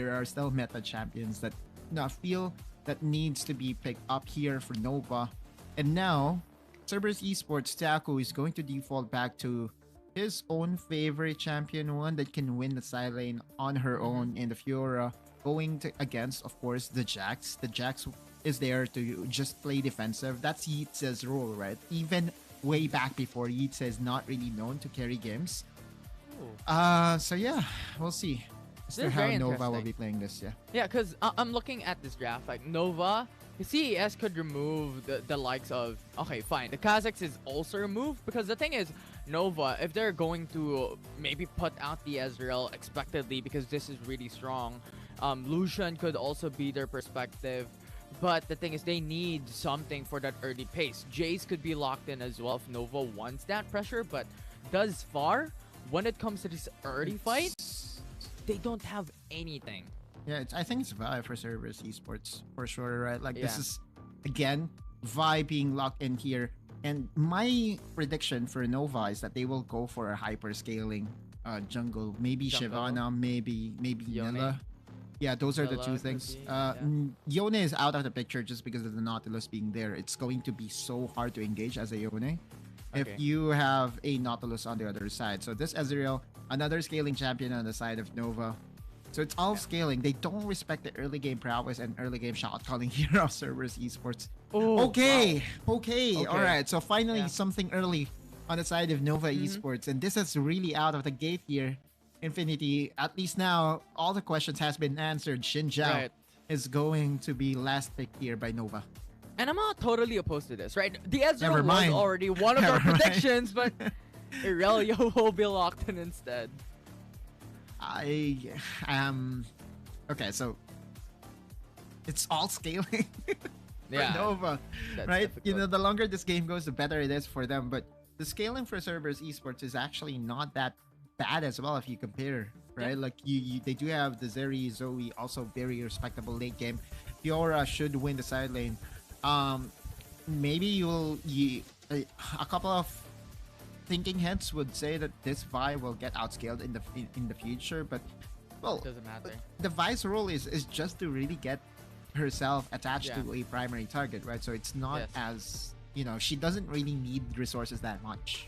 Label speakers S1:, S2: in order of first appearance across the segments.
S1: there are still meta champions that I feel that needs to be picked up here for Nova. And now, Cerberus Esports Taco is going to default back to his own favorite champion, one that can win the side lane on her own in the Fiora, going against, of course, the Jax. The Jax is there to just play defensive. That's Yeet's role, right? Even way back before, Yeet's is not really known to carry games. So yeah, we'll see as to how Nova will be playing this.
S2: Yeah, because I'm looking at this draft. Like Nova, CES could remove the likes of, okay, fine, the Kazakhs is also removed, because the thing is, Nova, if they're going to maybe put out the Ezreal expectedly because this is really strong, Lucian could also be their perspective. But the thing is, they need something for that early pace. Jace could be locked in as well if Nova wants that pressure, but thus far, when it comes to this early fight, they don't have anything.
S1: Yeah, I think it's Vi for Cerberus Esports for sure, right? Like this is, again, Vi being locked in here. And my prediction for Nova is that they will go for a hyper scaling jungle. Maybe Shyvana, maybe Nilla. Yeah, those are the two things. Yone is out of the picture just because of the Nautilus being there. It's going to be so hard to engage as a Yone if you have a Nautilus on the other side. So this Ezreal, another scaling champion on the side of Nova. So it's all scaling. They don't respect the early game prowess and early game shot calling here of Cerberus Esports. Okay. All right. So finally something early on the side of Nova Esports. And this is really out of the gate here. Infinity, at least now, all the questions has been answered. Xin Zhao is going to be last pick here by Nova.
S2: And I'm not totally opposed to this, right? The Ezreal was already one of our predictions, but Irelia will be locked in instead.
S1: Okay, so it's all scaling for Nova, right?
S2: Difficult.
S1: You know, the longer this game goes, the better it is for them. But the scaling for Cerberus Esports is actually not that bad as well if you compare, right? Like they do have the Zeri, Zoe, also very respectable late game. Fiora should win the side lane. Maybe a couple of thinking heads would say that this Vi will get outscaled in the future, but well,
S2: it doesn't matter.
S1: The Vi's role is just to really get herself attached to a primary target, right? So it's not as, you know, she doesn't really need resources that much.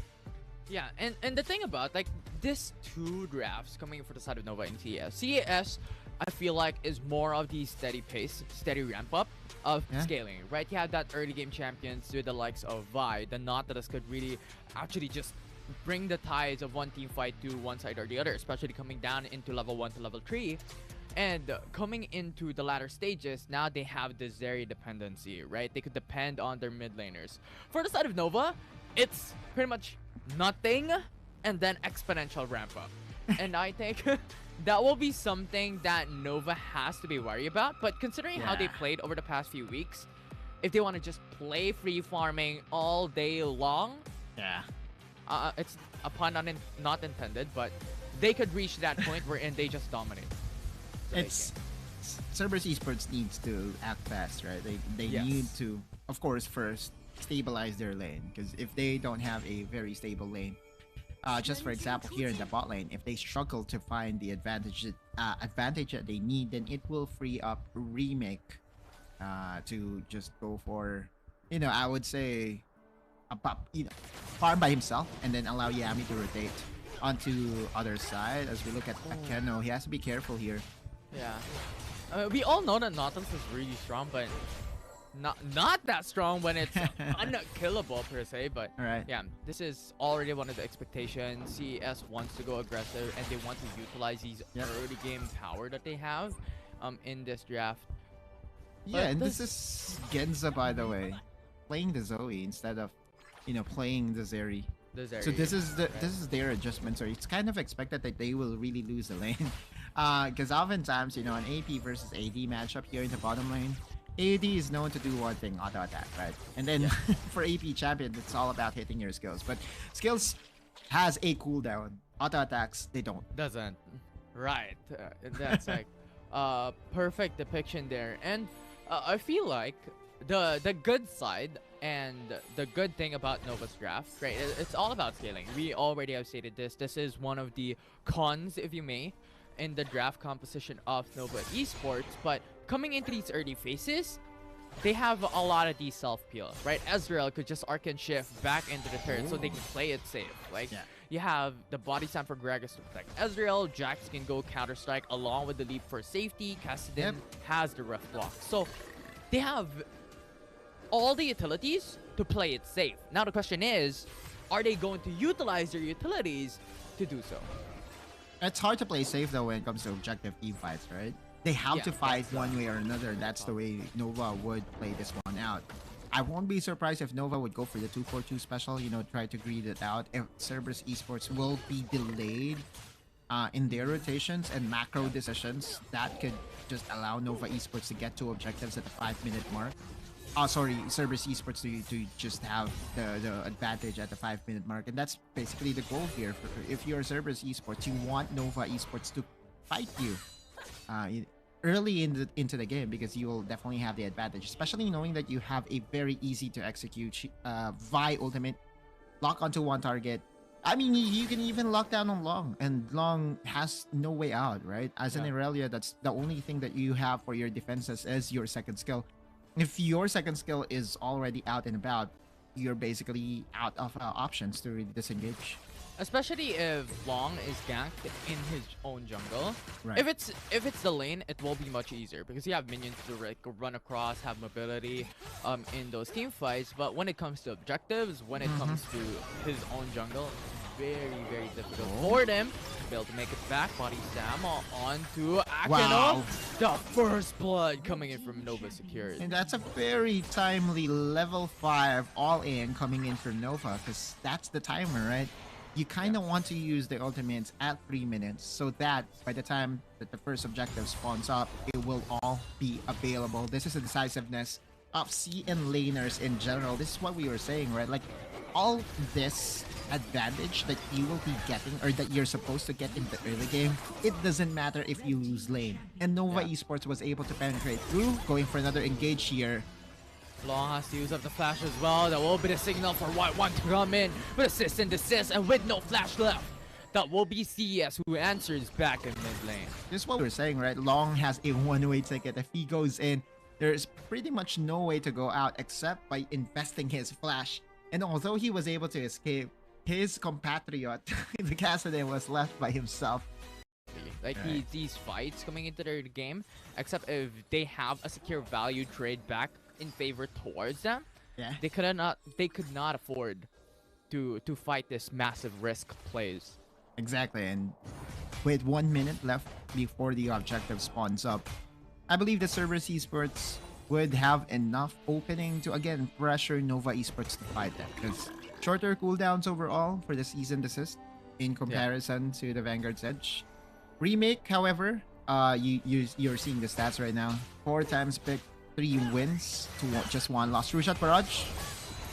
S2: Yeah, and the thing about like this two drafts coming for the side of Nova and CES. CES, I feel like, is more of the steady pace, steady ramp up of scaling, right? You have that early game champions with the likes of Vi, the Nautilus could really actually just bring the tides of one team fight to one side or the other, especially coming down into level 1 to level 3. And coming into the latter stages, now they have the Zeri dependency, right? They could depend on their mid laners. For the side of Nova, it's pretty much nothing and then exponential ramp up. And I think that will be something that Nova has to be worried about. But considering how they played over the past few weeks, if they want to just play free farming all day long, it's a pun not intended, but they could reach that point wherein they just dominate.
S1: It's Cerberus Esports needs to act fast, right? They need to, of course, first stabilize their lane, because if they don't have a very stable lane, just for example here in the bot lane, if they struggle to find the advantage that they need, then it will free up Remake to just go for, you know, I would say farm by himself and then allow Yami to rotate onto other side. As we look at Akeno, he has to be careful here.
S2: We all know that Nautilus is really strong, but not that strong when it's unkillable per se. But this is already one of the expectations. CES wants to go aggressive and they want to utilize these early game power that they have in this draft.
S1: And this is Genza, by the way, playing the Zoe instead of, you know, playing the Zeri. So this is their adjustment. So it's kind of expected that they will really lose the lane, because oftentimes, you know, an AP versus AD matchup here in the bottom lane, AD is known to do one thing, auto attack, right? And then for AP champion, it's all about hitting your skills. But skills has a cooldown. Auto attacks, they don't.
S2: Doesn't. Right. That's like perfect depiction there. And I feel like the good side and the good thing about Nova's draft, right? It's all about scaling. We already have stated this. This is one of the cons, if you may. in the draft composition of Nova Esports, but coming into these early phases, they have a lot of these self-peels, right? Ezreal could just arc and shift back into the turret so they can play it safe. Like, you have the body slam for Gragas to protect Ezreal, Jax can go counter-strike along with the leap for safety, Kassadin has the rough block. So, they have all the utilities to play it safe. Now the question is, are they going to utilize their utilities to do so?
S1: It's hard to play safe though when it comes to objective team fights, right? They have to fight one way or another. That's the way Nova would play this one out. I won't be surprised if Nova would go for the 2-4-2 special, you know, try to greed it out. If Cerberus Esports will be delayed in their rotations and macro decisions, that could just allow Nova Esports to get 2 objectives at the 5-minute mark. Cerberus Esports to just have the advantage at the 5-minute mark, and that's basically the goal here. If you're Cerberus Esports, you want Nova Esports to fight you early into the game, because you will definitely have the advantage, especially knowing that you have a very easy to execute Vi ultimate, lock onto one target. I mean, you can even lock down on Long, and Long has no way out, right? As an Irelia, that's the only thing that you have for your defenses is your second skill. If your second skill is already out and about, you're basically out of options to really disengage.
S2: Especially if Long is ganked in his own jungle.
S1: Right.
S2: If it's the lane, it will be much easier because you have minions to like run across, have mobility in those team fights. But when it comes to objectives, when it comes to his own jungle, very, very difficult for them to be able to make it back. Body Sam onto Akino.
S1: Wow.
S2: The first blood coming in from Nova Security.
S1: And that's a very timely level 5 all-in coming in from Nova, because that's the timer, right? You kind of want to use the ultimates at 3 minutes so that by the time that the first objective spawns up, it will all be available. This is the decisiveness of CN laners in general. This is what we were saying, right? Like, all this advantage that you will be getting, or that you're supposed to get in the early game, it doesn't matter if you lose lane. And Nova Esports was able to penetrate through, going for another engage here.
S2: Long has to use up the flash as well. That will be the signal for White One to come in with assist and desist, and with no flash left, that will be CES who answers back in mid lane.
S1: This is what we were saying, right? Long has a one-way ticket. If he goes in, there's pretty much no way to go out except by investing his flash. And although he was able to escape, his compatriot, the Kassadin, was left by himself.
S2: Like these fights coming into their game, except if they have a secure value trade back in favor towards them, they could not afford to fight this massive risk plays.
S1: Exactly, and with 1 minute left before the objective spawns up, I believe the Cerberus Esports would have enough opening to again pressure Nova Esports to fight them, because shorter cooldowns overall for the season desist in comparison to the Vanguard's Edge. Remake, however, you're seeing the stats right now: 4 times pick, 3 wins to just 1 loss. True shot barrage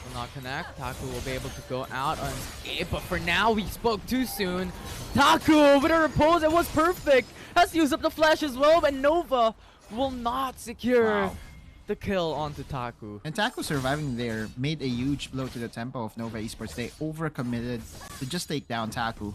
S2: will not connect. Taku will be able to go out on escape, but for now we spoke too soon. Taku with a repose, it was perfect. Has to use up the flash as well, but Nova will not secure the kill onto Taku.
S1: And Taku surviving there made a huge blow to the tempo of Nova Esports. They overcommitted to just take down Taku.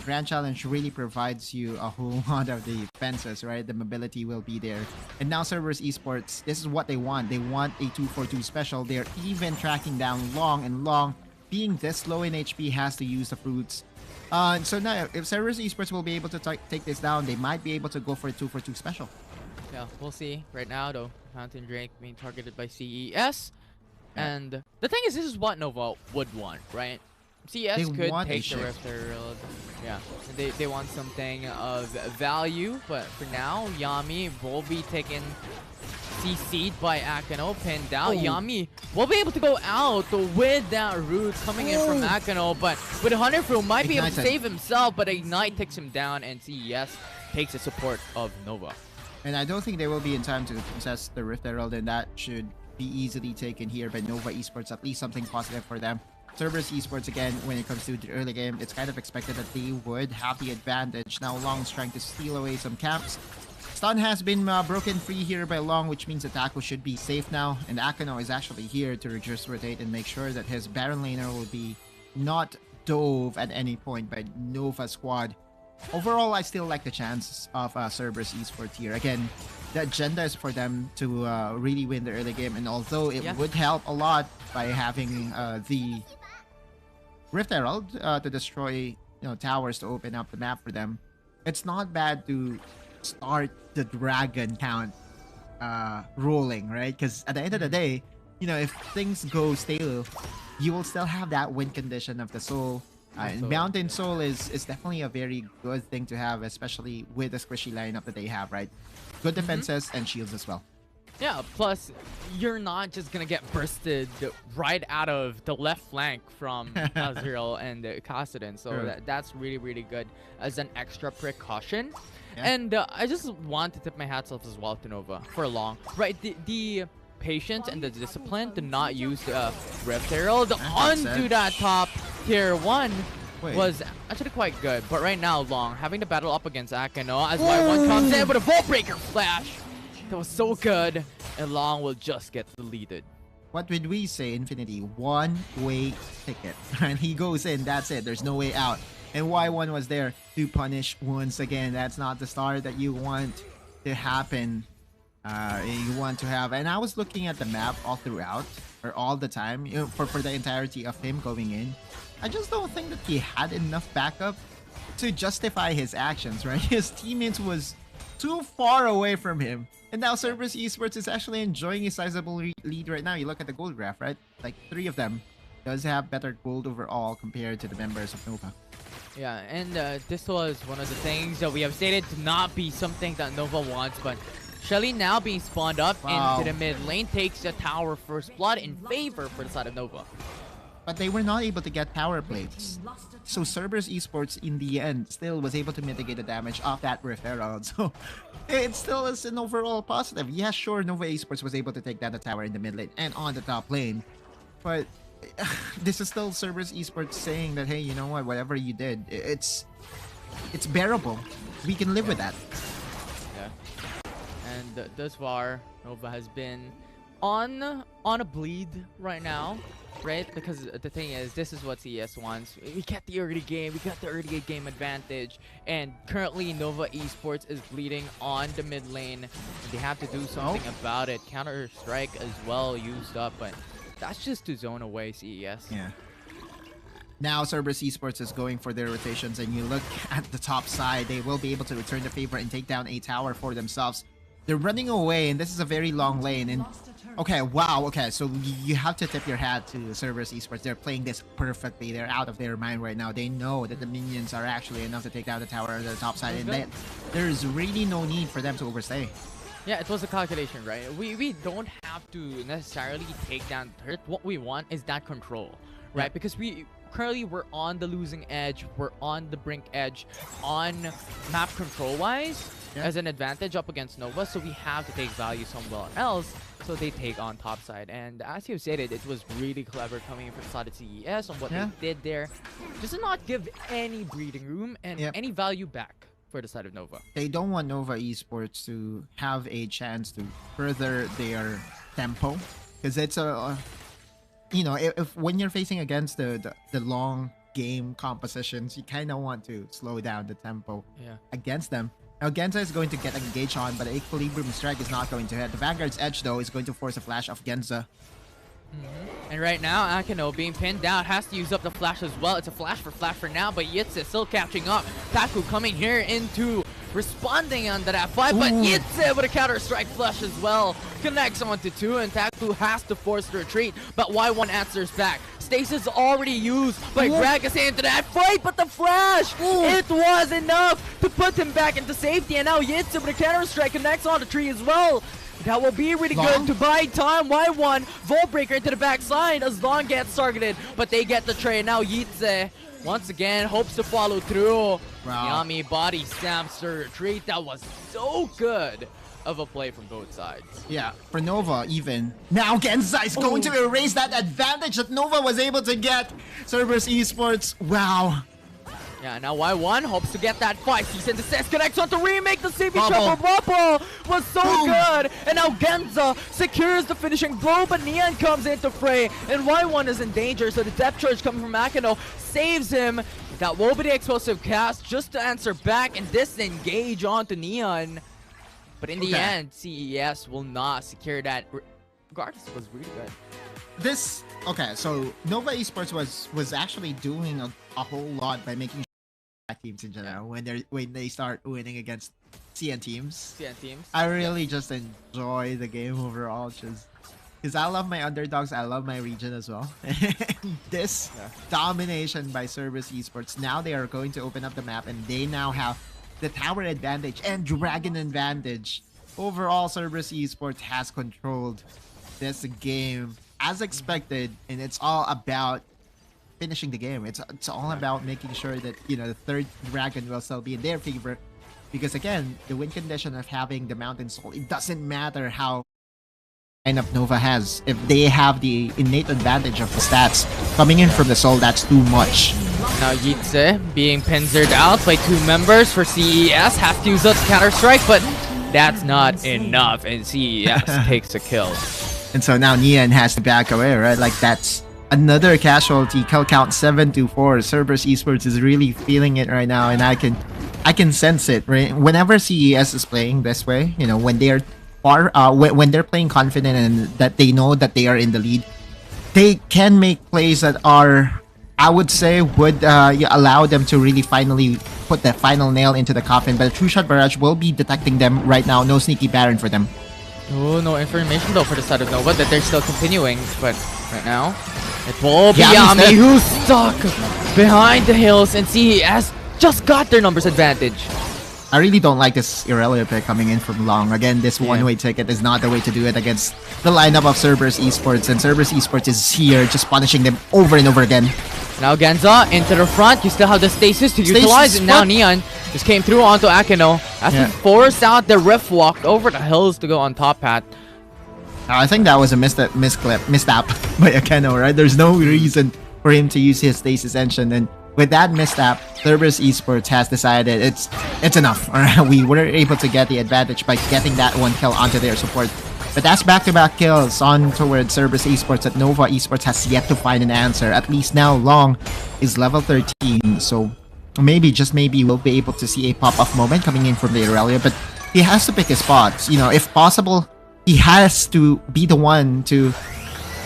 S1: Grand Challenge really provides you a whole lot of the defenses, right? The mobility will be there. And now Cerberus Esports, this is what they want. They want a 2-4-2 special. They're even tracking down Long, and Long, being this low in HP, has to use the fruits. So now, if Cerberus Esports will be able to take this down, they might be able to go for a 2-4-2 special.
S2: Yeah, we'll see. Right now, though, Fountain Drake being targeted by CES. And the thing is, this is what Nova would want, right? CES could take the Rift Esports. Yeah, they want something of value, but for now, Yami will be taken CC'd by Akino, pinned down. Yami will be able to go out with that root coming in from Akino, but with 100 Fruit might be able to save himself, but Ignite takes him down, and CES takes the support of Nova.
S1: And I don't think they will be in time to possess the Rift Herald, and that should be easily taken here by Nova Esports. At least something positive for them. Cerberus Esports, again, when it comes to the early game, it's kind of expected that they would have the advantage. Now Long's trying to steal away some camps. Stun has been broken free here by Long, which means that Taku should be safe now. And Akino is actually here to just rotate and make sure that his Baron laner will be not dove at any point by Nova squad. overall, I still like the chances of Cerberus Esports here. Again, the agenda is for them to really win the early game, and although it would help a lot by having the Rift Herald to destroy towers to open up the map for them, it's not bad to start the dragon count rolling, right? Because at the end of the day, if things go stale, you will still have that win condition of the soul. And Mountain Soul is definitely a very good thing to have, especially with the squishy lineup that they have, right? Good defenses and shields as well.
S2: Yeah, plus you're not just gonna get bursted right out of the left flank from Azrael and Kassadin, so that's really, really good as an extra precaution. Yeah. And I just want to tip my hats off as well to Nova for long. Right, the patience and the discipline to not use the Rift Herald onto that top tier 1 was actually quite good. But right now, Long having to battle up against Akano as Y1 comes in with a Vault Breaker flash. That was so good, and Long will just get deleted.
S1: What would we say, Infinity? One-way ticket. And he goes in, that's it. There's no way out. And Y1 was there to punish once again. That's not the start that you want to happen. You want to have. And I was looking at the map all throughout, or all the time, for the entirety of him going in. I just don't think that he had enough backup to justify his actions, right? His teammates was too far away from him. And now Cerberus Esports is actually enjoying a sizable lead right now. You look at the gold graph, right? Like 3 of them does have better gold overall compared to the members of Nova.
S2: Yeah, and this was one of the things that we have stated to not be something that Nova wants, but Shelly now being spawned up into the mid lane takes the tower first blood in favor for the side of Nova.
S1: But they were not able to get tower plates. So Cerberus Esports in the end still was able to mitigate the damage of that Rift Herald. So it still is an overall positive. Yeah, sure, Nova Esports was able to take down the tower in the mid lane and on the top lane. But this is still Cerberus Esports saying that, hey, you know what, whatever you did, it's bearable. We can live with that.
S2: Yeah. And thus far, Nova has been on a bleed right now. Right, because the thing is, this is what CES wants. We get the early game, we got the early game advantage, and currently Nova Esports is bleeding on the mid lane. And they have to do something about it. Counter Strike as well used up, but that's just to zone away CES.
S1: Yeah. Now Cerberus Esports is going for their rotations, and you look at the top side, they will be able to return the favor and take down a tower for themselves. They're running away, and this is a very long lane. And okay, wow, okay, so you have to tip your hat to Cerberus Esports. They're playing this perfectly. They're out of their mind right now. They know that the minions are actually enough to take down the tower on the top side, and there's really no need for them to overstay.
S2: Yeah, it was a calculation, right? We don't have to necessarily take down turret. What we want is that control, right? Yeah. Because currently we're on the losing edge. We're on the brink edge on map control-wise. Yeah. As an advantage up against Nova, so we have to take value somewhere else, so they take on top side. And as you stated, it was really clever coming from the side of CES on what they did there, just to not give any breathing room and any value back for the side of Nova.
S1: They don't want Nova Esports to have a chance to further their tempo, because it's a if when you're facing against the long game compositions, you kind of want to slow down the tempo against them. Now Genza is going to get engaged on, but the Equilibrium Strike is not going to hit. The Vanguard's Edge, though, is going to force a flash of Genza.
S2: And right now, Akano being pinned down has to use up the flash as well. It's a flash for now, but Yitze still catching up. Taku coming here into responding onto that fight, but Yitze with a counter strike flash as well. Connects onto 2, and Taku has to force the retreat, but Y1 answers back. Stasis already used by Gragas into that fight, but the flash, it was enough to put him back into safety, and now Yitze with a counter strike connects on the tree as well. That will be really good to buy time. Y1, Vault Breaker into the backside as Long gets targeted, but they get the trade. Now Yitze, once again, hopes to follow through. Yami body stamps the retreat. That was so good of a play from both sides.
S1: Yeah, for Nova even. Now Genza is going to erase that advantage that Nova was able to get. Cerberus Esports, wow.
S2: Yeah, now Y1 hopes to get that fight. Season the 6 connects on to remake the CB triple bubble. Was so good. And now Genza secures the finishing blow, but Neon comes into fray. And Y1 is in danger, so the depth charge coming from Akino saves him. That will be the explosive cast just to answer back and disengage onto Neon. But in the end, CES will not secure that. Regardless, it was really good.
S1: So Nova Esports was actually doing a whole lot by making teams in general when they start winning against CN teams. I really just enjoy the game overall, just because I love my underdogs, I love my region as well. This domination by Cerberus Esports, now they are going to open up the map and they now have the tower advantage and dragon advantage. Overall, Cerberus Esports has controlled this game as expected, and it's all about finishing the game. It's all about making sure that the third dragon will still be in their favor, because again, the win condition of having the Mountain Soul, it doesn't matter how lineup Nova has. If they have the innate advantage of the stats coming in from the Soul, that's too much.
S2: Now Yitze being pincered out by 2 members for CES, have to use that counter-strike, but that's not enough, and CES takes a kill.
S1: And so now Nian has to back away, right? Like, that's another casualty. Kill count 7-4. Cerberus Esports is really feeling it right now, and I can sense it, right? Whenever CES is playing this way, when they're when they're playing confident and that they know that they are in the lead, they can make plays that are, I would say, would allow them to really finally put the final nail into the coffin. But a True Shot Barrage will be detecting them right now. No Sneaky Baron for them.
S2: Oh, no information though for the side of Nova that they're still continuing, but right now it will be Yami who's stuck behind the hills, and CES just got their numbers advantage.
S1: I really don't like this Irelia pick coming in from Long. Again, this one-way ticket is not the way to do it against the lineup of Cerberus Esports, and Cerberus Esports is here just punishing them over and over again.
S2: Now Genza into the front, you still have the stasis to utilize, and now Neon just came through onto Akino as he forced out the Rift Walk over the hills to go on top path.
S1: I think that was a misstep by Akino, right? There's no reason for him to use his stasis engine, and with that misstep, Cerberus Esports has decided it's enough. We were able to get the advantage by getting that one kill onto their support. But that's back-to-back kills on towards Cerberus Esports that Nova Esports has yet to find an answer. At least now Long is level 13, so maybe, just maybe, we'll be able to see a pop-off moment coming in from the Irelia, but he has to pick his spots. If possible, he has to be the one to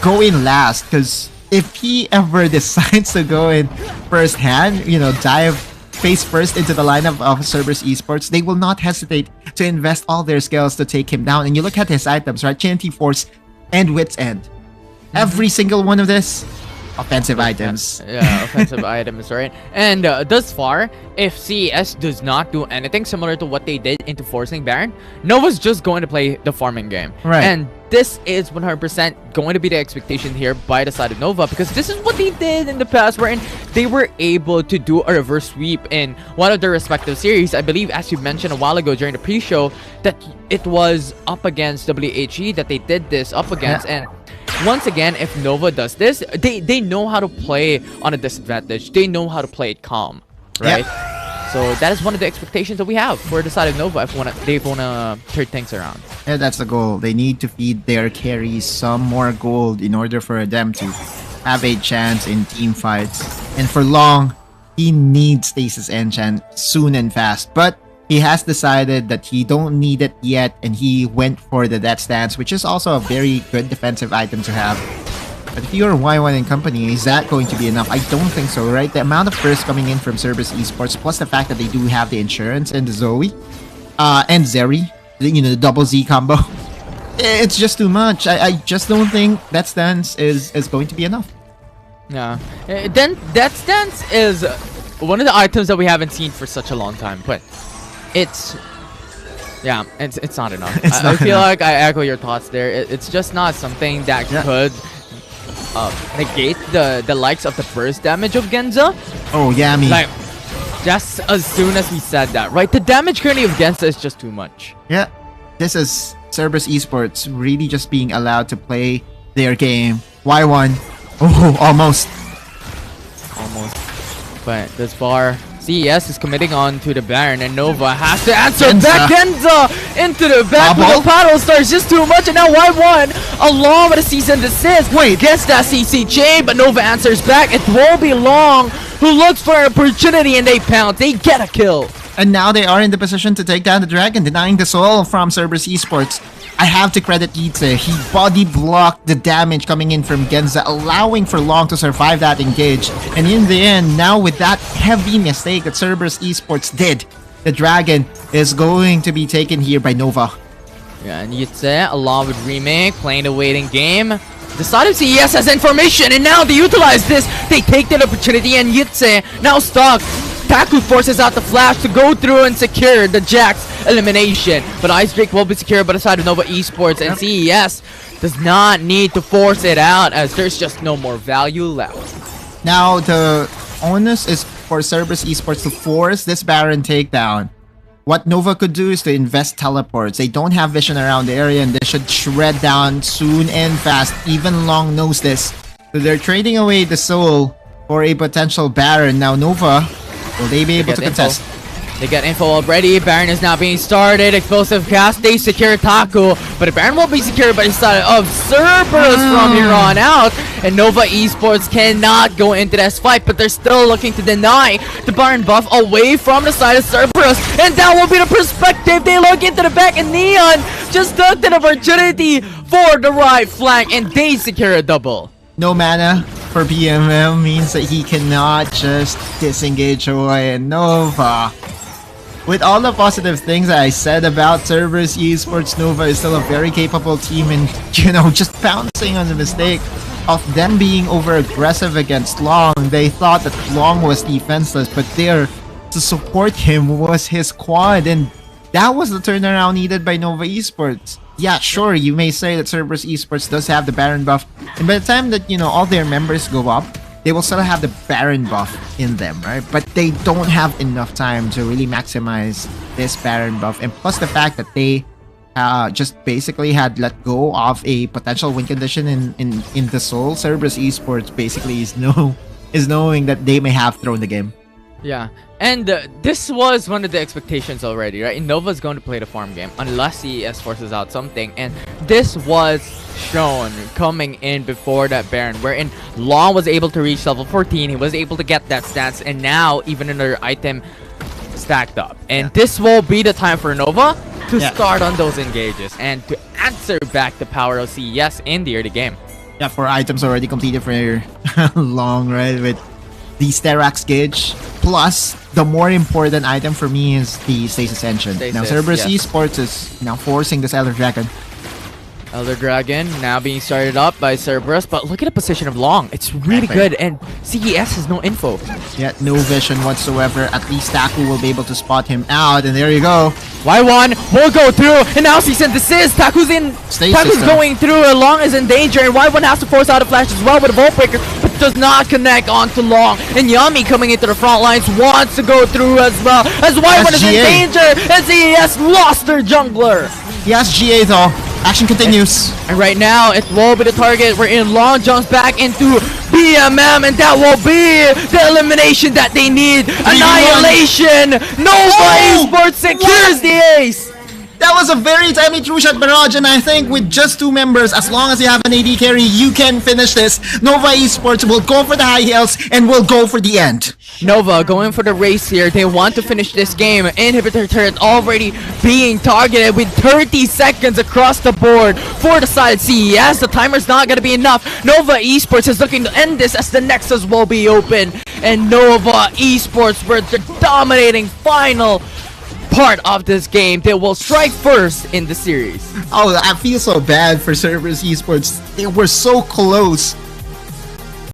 S1: go in last, because if he ever decides to go in first hand, dive face first into the lineup of Cerberus Esports, they will not hesitate to invest all their skills to take him down. And you look at his items, right? TNT Force and Wit's End. Every single one of this, offensive items.
S2: Yeah, offensive items, right? And thus far, if CES does not do anything similar to what they did into forcing Baron, Nova's just going to play the farming game.
S1: Right.
S2: And this is 100% going to be the expectation here by the side of Nova, because this is what they did in the past, wherein they were able to do a reverse sweep in one of their respective series. I believe, as you mentioned a while ago during the pre-show, that it was up against WHE that they did this up against. And once again, if Nova does this, they know how to play on a disadvantage. They know how to play it calm, right? So that is one of the expectations that we have for the side of Nova if they want to turn things around.
S1: Yeah, that's the goal. They need to feed their carries some more gold in order for them to have a chance in team fights. And for Long, he needs Stasis Enchant soon and fast. But he has decided that he don't need it yet, and he went for the Death Stance, which is also a very good defensive item to have. But if you're Y1 and company, is that going to be enough? I don't think so, right? The amount of burst coming in from Cerberus Esports, plus the fact that they do have the insurance and the Zoe, and Zeri, the double Z combo, it's just too much. I just don't think that stance is going to be enough.
S2: Yeah. Then that stance is one of the items that we haven't seen for such a long time, but it's not enough. I feel like I echo your thoughts there. It's just not something that could negate the likes of the burst damage of Genza.
S1: Oh, Yami.
S2: Like, just as soon as we said that, right? The damage currently of Genza is just too much.
S1: Yeah. This is Cerberus Esports really just being allowed to play their game. Y1. Oh, almost.
S2: Almost. But this far, CES is committing on to the Baron, and Nova has to answer back. Genza into the back with the paddle starts just too much, and now Y1 along with a cease and desist.
S1: Wait,
S2: gets that CC chain, but Nova answers back. It won't be long. Who looks for an opportunity, and they pounce. They get a kill.
S1: And now they are in the position to take down the Dragon, denying the soul from Cerberus Esports. I have to credit Itze. He body blocked the damage coming in from Genza, allowing for Long to survive that engage. And in the end, now with that heavy mistake that Cerberus Esports did, the Dragon is going to be taken here by Nova.
S2: Yeah, and Itze, along with Remake, playing the waiting game. The side of CES has information, and now they utilize this. They take that opportunity, and Itze now stuck. Taku forces out the flash to go through and secure the Jax elimination. But Ice Drake will be secured by the side of Nova Esports, and CES does not need to force it out as there's just no more value left.
S1: Now the onus is for Cerberus Esports to force this Baron takedown. What Nova could do is to invest teleports. They don't have vision around the area, and they should shred down soon and fast. Even Long knows this. So they're trading away the soul for a potential Baron. Now Nova, will they be able to contest?
S2: They get info already. Baron is now being started. Explosive cast. They secure Taku. But the Baron will be secured by the side of Cerberus from here on out. And Nova Esports cannot go into this fight. But they're still looking to deny the Baron buff away from the side of Cerberus. And that will be the perspective. They look into the back. And Neon just took an opportunity for the right flank. And they secure a double.
S1: No mana for BMM means that he cannot just disengage away. And Nova, with all the positive things that I said about Cerberus Esports, Nova is still a very capable team, and just pouncing on the mistake of them being over aggressive against Long. They thought that Long was defenseless, but there to support him was his quad, and that was the turnaround needed by Nova Esports. Yeah, sure, you may say that Cerberus Esports does have the Baron buff, and by the time that all their members go up, they will still have the Baron buff in them, right? But they don't have enough time to really maximize this Baron buff. And plus the fact that they just basically had let go of a potential win condition in the soul. Cerberus Esports basically is knowing that they may have thrown the game.
S2: Yeah, and this was one of the expectations already, right? Nova's going to play the farm game unless CES forces out something, and this was shown coming in before that Baron, wherein Long was able to reach level 14. He was able to get that stance, and now even another item stacked up. And this will be the time for Nova to start on those engages and to answer back the power of CES in the early game.
S1: Yeah, 4 items already completed for Long, right? With the Sterax gauge, plus the more important item for me is the Stasis Engine. Now Cerberus Esports is now forcing this Elder Dragon.
S2: Elder Dragon now being started up by Cerberus, but look at the position of Long. It's really good, and CES has no info.
S1: Yeah, no vision whatsoever. At least Taku will be able to spot him out, and there you go.
S2: Y1 will go through, and now cease and desist. Taku's going through, and Long is in danger, and Y1 has to force out a flash as well with a Volt Breaker, but does not connect onto Long. And Yami coming into the front lines wants to go through as well, as Y1 is in danger, and CES lost their jungler.
S1: Yes, GA though. Action continues.
S2: And right now, it will be the target. We're in. Long jumps back into BMM, and that will be the elimination that they need. Annihilation. Nova Esports secures the ace.
S1: That was a very timely true shot barrage, and I think with just 2 members, as long as you have an AD carry, you can finish this. Nova Esports will go for the high heels and will go for the end.
S2: Nova going for the race here. They want to finish this game. Inhibitor turret already being targeted with 30 seconds across the board for the side of CES. The timer's not going to be enough. Nova Esports is looking to end this as the Nexus will be open. And Nova Esports were the dominating final part of this game. They will strike first in the series.
S1: Oh, I feel so bad for Cerberus Esports. They were so close